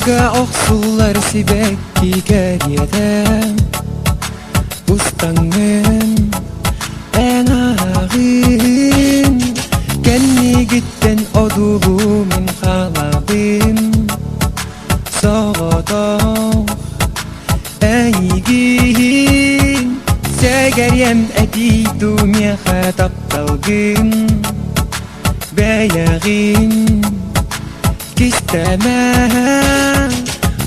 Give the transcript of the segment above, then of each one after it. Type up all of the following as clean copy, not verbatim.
Yolga oksular sibekki geriyeden Ustangın en ağın Kenni gitten odulumun halabim Soğuduğum eygin Segeriyem edidum ya taptalgın Beyagin Kistemem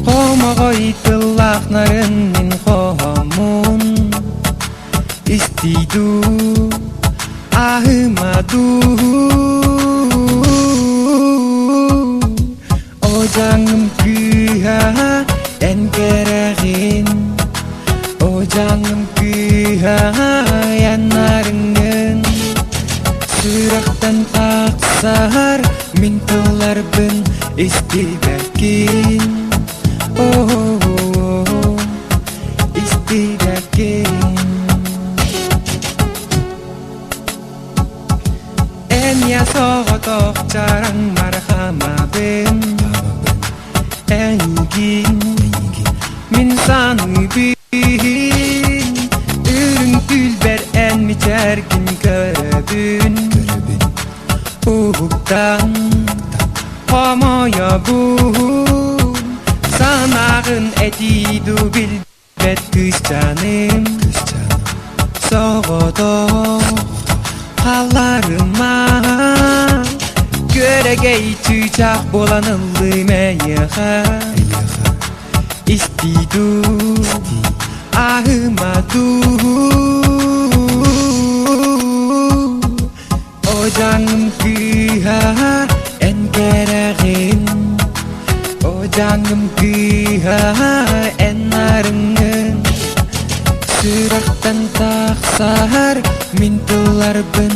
Koma goytılakların min kohamun İstidu ahımadu Ocağım güha en gereğin Ocağım güha yanarının Süraktan aksar mintılar ben istidakin Oh, istidakin En ya soğutuk carang marhamabim Engin min sanıbin Ürün gülber en miçergin körübün Uhuktan Komoya bun Sanağın edidu bilbet kız canım Soğuduk hallarıma Göre geytücak bolanıldı meyaha İstidu ahıma du Ocağım güha en gereğin Ocağım güha en arının Süraktan taksar mintılar ben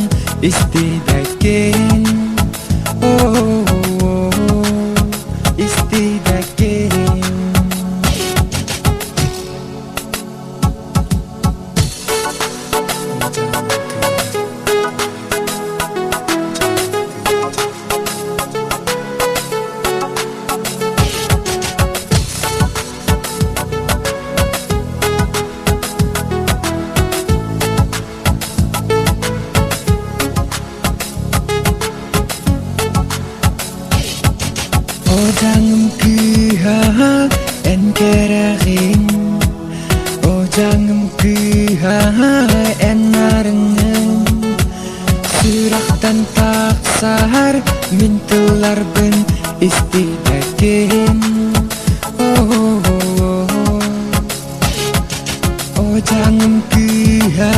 istidakin Oh, istidakin Ocağım güha en gereğin Ocağım güha en arının Süraktan taksar mintılar ben istidakin Oh, Ocağım güha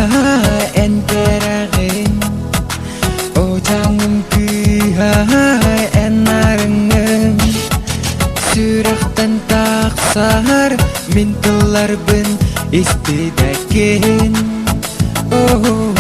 en gereğin Ocağım güha en arının Süraktan taksar mintılar ben istidakin Oh,